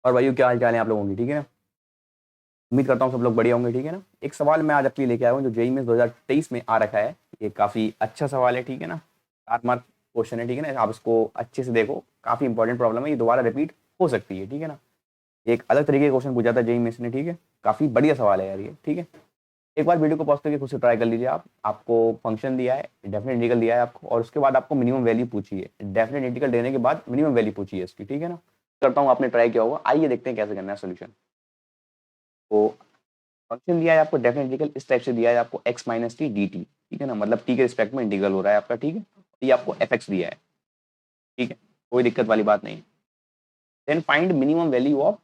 और भाइयों क्या हाल चाल है आप लोगों की, ठीक है ना। उम्मीद करता हूँ सब लोग बढ़िया होंगे, ठीक है ना। एक सवाल मैं आज आपके लिए लेके आया हूँ जो जेईई में 2023 में आ रखा है। ये काफ़ी अच्छा सवाल है, ठीक है ना। 7 मार्क क्वेश्चन है, ठीक है ना। आप इसको अच्छे से देखो, काफ़ी इंपॉर्टेंट प्रॉब्लम है, ये दोबारा रिपीट हो सकती है, ठीक है ना। एक अलग तरीके का क्वेश्चन पूछा था जेईई में इसने, ठीक है। काफ़ी बढ़िया सवाल है यार ये, ठीक है। एक बार वीडियो को पॉज करके खुद से ट्राई कर लीजिए आप। आपको फंक्शन दिया है, डेफिनेट इंटीग्रल दिया है आपको, और उसके बाद आपको मिनिमम वैल्यू पूछी है। डेफिनेट इंटीग्रल देने के बाद मिनिमम वैल्यू पूछी है इसकी, ठीक है ना। करता हूँ आपने ट्राई किया होगा, आइए देखते हैं कैसे करना है सोल्यूशन। तो फंक्शन दिया है आपको डेफिनेट इंटीग्रल इस टाइप से दिया है आपको x minus T D T, ठीक है ना। मतलब टी के रिस्पेक्ट में इंटीग्रल हो रहा है आपका, ठीक है। ये आपको एफ एक्स दिया है, ठीक है, कोई दिक्कत वाली बात नहीं। Then find minimum value of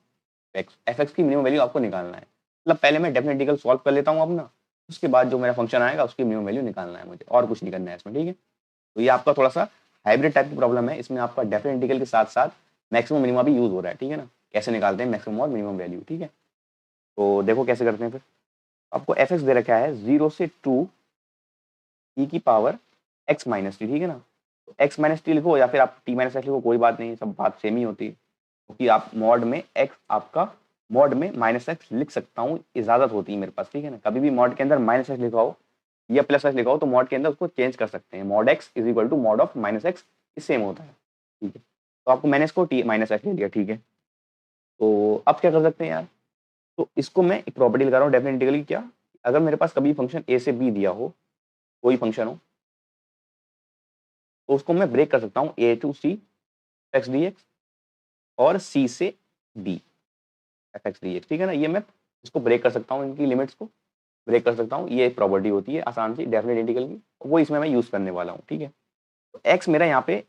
x, f x की मिनिमम वैल्यू आपको निकालना है। मतलब पहले मैं डेफिनेट इंटीग्रल सॉल्व कर लेता हूँ अपना, उसके बाद जो मेरा फंक्शन आएगा उसकी मिनिमम वैल्यू निकालना है मुझे, और कुछ नहीं करना है इसमें, ठीक है। तो ये आपका थोड़ा सा हाइब्रिड टाइप की प्रॉब्लम है, इसमें आपका डेफिनेट इंटीग्रल के साथ साथ मैक्सिमम मिनिमम भी यूज हो रहा है, ठीक है ना। कैसे निकालते हैं मैक्सिमम और मिनिमम वैल्यू, ठीक है। तो देखो कैसे करते हैं फिर। आपको एफ एक्स दे रखा है 0 से 2 ई की पावर एक्स माइनस टी, ठीक है ना। एक्स माइनस टी लिखो या फिर आप टी माइनस एक्स लिखो, कोई बात नहीं, सब बात सेम ही होती है। क्योंकि आप मॉड में एक्स आपका मॉड में माइनस एक्स लिख सकता हूँ, इजाजत होती है मेरे पास, ठीक है ना। कभी भी मॉड के अंदर माइनस एक्स लिखा हो या प्लस एक्स लिखा हो तो मॉड के अंदर उसको चेंज कर सकते हैं। Mod x is equal to mod of minus x, same होता है, ठीक है। तो आपको मैंने इसको टी माइनस एक्स ले लिया, ठीक है। तो अब क्या कर सकते हैं यार, तो इसको मैं एक प्रॉपर्टी लगा रहा हूँ डेफिनेट इंटीग्रल की। क्या, अगर मेरे पास कभी फंक्शन ए से बी दिया हो, कोई फंक्शन हो, तो उसको मैं ब्रेक कर सकता हूँ A to C X D X और सी से D F X D X, ठीक है ना। ये मैं इसको ब्रेक कर सकता हूँ, इनकी लिमिट्स को ब्रेक कर सकता हूँ। ये एक प्रॉपर्टी होती है आसान सी डेफिनेट इंटीग्रल की, वो इसमें मैं यूज करने वाला हूँ, ठीक है। तो एक्स मेरा यहाँ पे,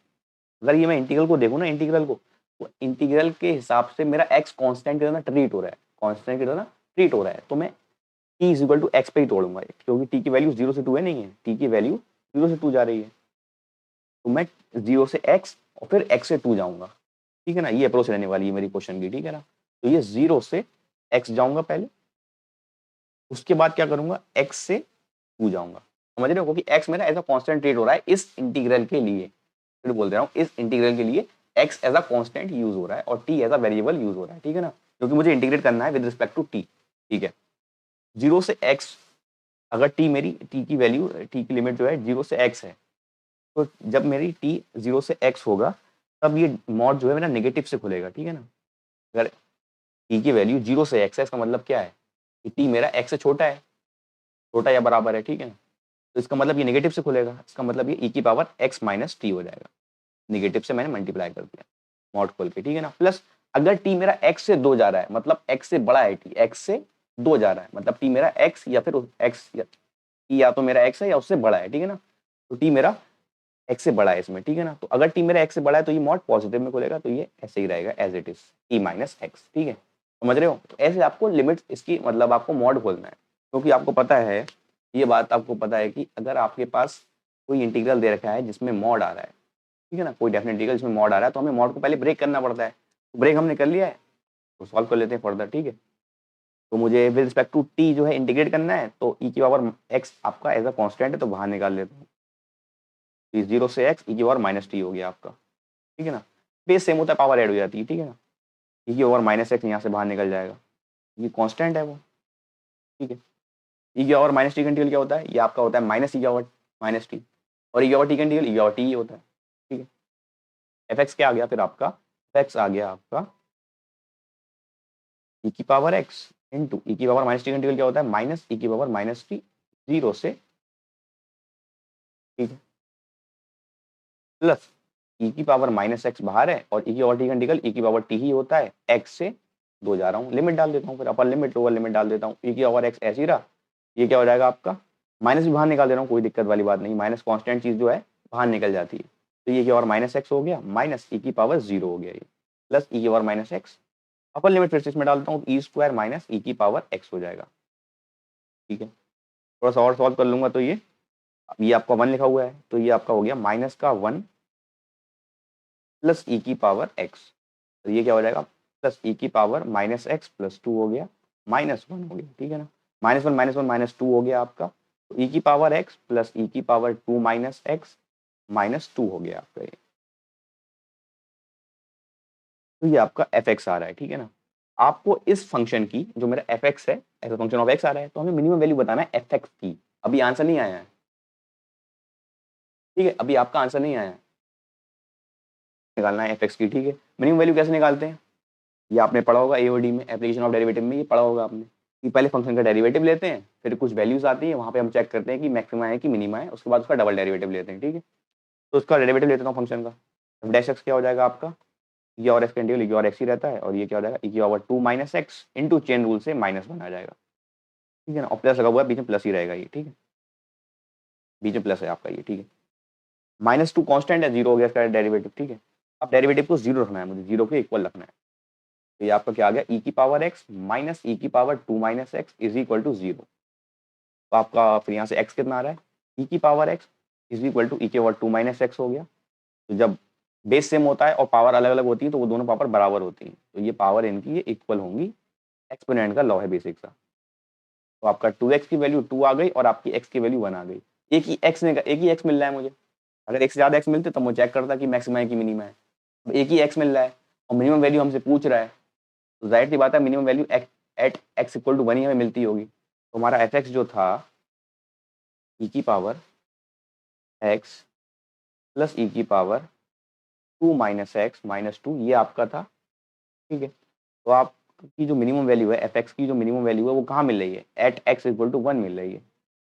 अगर ये मैं इंटीग्रल को देखूँ ना, इंटीग्रल को, तो इंटीग्रल के हिसाब से मेरा एक्स कांस्टेंट की तरह ट्रीट हो रहा है, कांस्टेंट की तरह ट्रीट हो रहा है। तो मैं t is equal to x पे ही तोड़ूंगा, क्योंकि टी की वैल्यू 0 से 2 है, नहीं है, टी की वैल्यू 0 से 2 जा रही है। तो मैं 0 से x और फिर x से 2 जाऊंगा, ठीक है ना। ये अप्रोच रहने वाली है मेरी क्वेश्चन की, ठीक है ना। तो ये 0 से x जाऊंगा पहले, उसके बाद क्या करूंगा, x से 2 जाऊंगा, समझ रहे हो। क्योंकि x मेरा एज अ कांस्टेंट रेट हो रहा है इस इंटीग्रल के लिए, फिर बोल दे रहा हूँ, इस इंटीग्रल के लिए x as a constant use हो रहा है और t as a variable use हो रहा है, ठीक है ना। क्योंकि मुझे इंटीग्रेट करना है विद रिस्पेक्ट टू t, ठीक है। 0 से x, अगर t मेरी t की वैल्यू, t की लिमिट जो है 0 से x है, तो जब मेरी t 0 से x होगा तब ये मॉड जो है मेरा नेगेटिव से खुलेगा, ठीक है ना। अगर t की वैल्यू 0 से x है, इसका मतलब क्या है कि t मेरा x से छोटा है, छोटा या बराबर है, ठीक है ना। तो इसका मतलब ये नेगेटिव से खुलेगा, इसका मतलब ये e की पावर x माइनस टी हो जाएगा। नेगेटिव से मैंने मल्टीप्लाई कर दिया मॉड खोल के, ठीक है ना। प्लस अगर t मेरा x से 2 जा रहा है, मतलब x से बड़ा है, t x से 2 जा रहा है, मतलब t मेरा x या फिर x या t या तो मेरा x है या उससे बड़ा है, ठीक है ना। तो t मेरा x से बड़ा है इसमें, ठीक है ना। तो अगर t मेरा x से बड़ा है तो ये मॉड पॉजिटिव में खुलेगा, तो ये ऐसे ही रहेगा as it is t minus x, ठीक है। समझ रहे हो। तो ऐसे आपको लिमिट इसकी, मतलब आपको मॉड खोलना है, क्योंकि आपको पता है, ये बात आपको पता है कि अगर आपके पास कोई इंटीग्रल दे रखा है जिसमें मॉड आ रहा है, ठीक है ना, कोई डेफिनेट इंटीग्रल जिसमें मॉड आ रहा है, तो हमें मॉड को पहले ब्रेक करना पड़ता है। तो ब्रेक हमने कर लिया है, तो सॉल्व कर लेते हैं फर्दर, ठीक है। तो मुझे विद रिस्पेक्ट टू टी जो है इंटीग्रेट करना है, तो ई की पावर एक्स आपका एज अ कॉन्स्टेंट है, तो बाहर निकाल लेता हूँ। 0 से x ई की पावर माइनस टी हो गया आपका, ठीक है ना। बेस सेम होता है, पावर ऐड हो जाती है, ठीक है ना। ई की पावर माइनस एक्स यहाँ से बाहर निकल जाएगा, ये कांस्टेंट है वो, ठीक है। ई की पावर माइनस टी का इंटीग्रल क्या होता है, ये आपका होता है माइनस ई की पावर माइनस टी, और ई की पावर टी का इंटीग्रल ई की पावर टी ही होता है, ठीक है। एफ एक्स क्या आ गया फिर आपका, एफ एक्स आ गया आपका ई की पावर एक्स इंटू ई की पावर माइनस टी का इंटीग्रल क्या होता है, माइनस ई की पावर माइनस टी 0 से, ठीक है, प्लस ई की पावर माइनस एक्स बाहर है और ई की पावर टी का इंटीग्रल ई की पावर टी ही होता है, एक्स से 2 जा रहा हूँ, लिमिट डाल देता हूँ, फिर अपर लिमिट लोअर लिमिट डाल देता हूँ, ई की पावर एक्स ऐसे ही रहा, ये क्या हो जाएगा आपका, माइनस भी बाहर निकाल दे रहा हूँ, कोई दिक्कत वाली बात नहीं, माइनस कॉन्स्टेंट चीज जो है बाहर निकल जाती है। तो ये की पावर माइनस एक्स हो गया, माइनस ई की पावर 0 हो गया ये, प्लस ई की power minus x, upper limit फिर से इसमें डालता हूँ, ई स्क्वायर माइनस ई की पावर एक्स हो जाएगा, ठीक है। थोड़ा सा और सॉल्व कर लूंगा तो ये आपका 1 लिखा हुआ है, तो ये आपका हो गया माइनस का 1 प्लस ई की पावर एक्स, तो ये क्या हो जाएगा, प्लस ई की पावर माइनस एक्स प्लस 2 हो गया, -1 हो गया, ठीक है ना। -1 -1 -2 हो गया आपका, तो ई की पावर एक्स प्लस ई की पावर 2 माइनस एक्स -2 हो गया आपका ये। तो ये आपका एफ एक्स आ रहा है, ठीक है ना। आपको इस फंक्शन की जो मेरा एफ एक्स है, as a function of X आ रहा है, तो हमें मिनिमम वैल्यू बताना है एफ एक्स की। अभी आंसर नहीं आया है, ठीक है, अभी आपका आंसर नहीं आया है, निकालना है एफ एक्स की, ठीक है। मिनिमम वैल्यू कैसे निकालते हैं, ये आपने पढ़ा होगा एओडी में, एप्लीकेशन ऑफ डेरिवेटिव में ये पढ़ा होगा आपने, कि पहले फंक्शन का डेरिवेटिव लेते हैं, फिर कुछ वैल्यूज आती है, वहाँ पे हम चेक करते हैं कि मैक्सिमा है कि मिनिमा है, उसके बाद उसका डबल डेरिवेटिव लेते हैं, ठीक है। तो उसका डेरिवेटिव लेता हूँ फंक्शन का, एफ डैश एक्स क्या हो जाएगा आपका, ई और एक्स का इंटीग्रल ई और एक्स ही रहता है, और ये क्या हो जाएगा, ई की power 2 minus x into chain rule से -1 आ जाएगा, ठीक है ना, और प्लस लगा हुआ है बीच में, प्लस ही रहेगा ये, ठीक है, बीच में प्लस है आपका ये, ठीक है। -2 कांस्टेंट है, 0 हो गया इसका डेरिवेटिव, ठीक है। अब डेरिवेटिव को 0 रखना है मुझे, 0 के इक्वल रखना है, तो ये आपका क्या आ गया, ई की पावर एक्स माइनस ई की power 2 minus x is equal to 0। तो आपका फिर यहाँ से एक्स कितना आ रहा है, ई की power X is equal to E की पावर 2 माइनस एक्स हो गया। तो जब बेस सेम होता है और पावर अलग अलग होती है तो वो दोनों पावर बराबर होती हैं, तो ये पावर इनकी ये इक्वल होंगी, एक्सपोनेंट का लॉ है बेसिक सा। तो आपका 2x की वैल्यू 2 आ गई और आपकी x की वैल्यू 1 आ गई। एक ही x मिल रहा है मुझे, अगर एक से ज़्यादा x मिलते तब मैं चेक करता कि मैक्सिमा है कि मिनिमा है। अब एक ही x मिल रहा है और मिनिमम वैल्यू हमसे पूछ रहा है, तो जाहिर सी बात है minimum value at x equal to 1 ही हमें मिलती होगी। तो हमारा एफ एक्स जो था e की पावर x प्लस ई की पावर 2 माइनस एक्स माइनस 2 ये आपका था, ठीक है। तो आपकी जो मिनिमम वैल्यू है एफ एक्स की जो मिनिमम वैल्यू है वो कहाँ मिल रही है, एट x इक्वल टू 1 मिल रही है।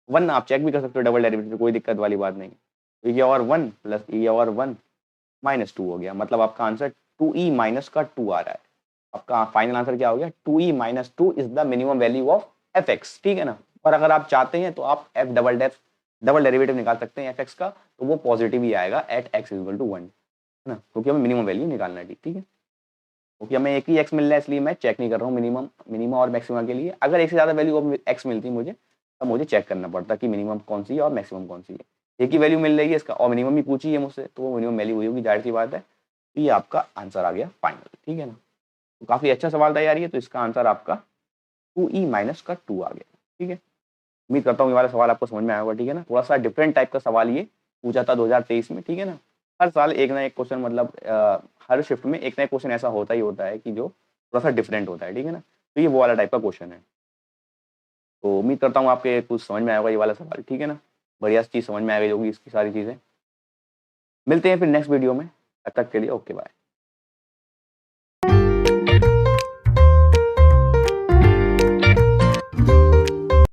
1 आप चेक भी कर सकते हो डबल डेरिवेटिव, कोई दिक्कत वाली बात नहीं। तो ये और 1 प्लस ये और 1 -2 हो गया, मतलब आपका आंसर 2e माइनस का 2 आ रहा है। आपका फाइनल आंसर क्या हो गया, 2e minus 2 is the minimum value of F x, ठीक है ना। और अगर आप चाहते हैं तो आप एफ डबल डेरिवेटिव निकाल सकते हैं एफ एक्स का, तो वो पॉजिटिव ही आएगा एट एक्स इक्वल टू 1, है ना, क्योंकि हमें मिनिमम वैल्यू निकालना है, ठीक है। क्योंकि हमें एक ही एक्स मिल रहा है इसलिए मैं चेक नहीं कर रहा हूँ मिनिमम और मैक्सिमा के लिए। अगर एक से ज़्यादा वैल्यू ऑफ एक्स मिलती मुझे, तब मुझे चेक करना पड़ता कि मिनिमम कौन सी है और मैक्सिमम कौन सी है। एक ही वैल्यू मिल रही है इसका और मिनिमम ही पूछी है मुझसे, तो वो मिनिमम वैल्यू हुई होगी, जाहिर सी बात है। तो ये आपका आंसर आ गया फाइनल, ठीक है ना। तो काफ़ी अच्छा सवाल था यार ये, तो इसका आंसर आपका 2e माइनस का 2 आ गया, ठीक है। उम्मीद करता हूँ ये वाला सवाल आपको समझ में आया होगा, ठीक है ना। थोड़ा सा डिफरेंट टाइप का सवाल ये पूछा था 2023 में, ठीक है ना। हर साल एक ना एक क्वेश्चन, मतलब हर शिफ्ट में एक ना एक क्वेश्चन ऐसा होता ही होता है कि जो थोड़ा सा डिफरेंट होता है, ठीक है ना। तो ये वो वाला टाइप का क्वेश्चन है। तो उम्मीद करता हूँ आपके कुछ समझ में आया होगा ये वाला सवाल, ठीक है ना। बढ़िया चीज़ समझ में आ गई होगी इसकी सारी चीज़ें। मिलते हैं फिर नेक्स्ट वीडियो में, तब तक के लिए ओके बाय।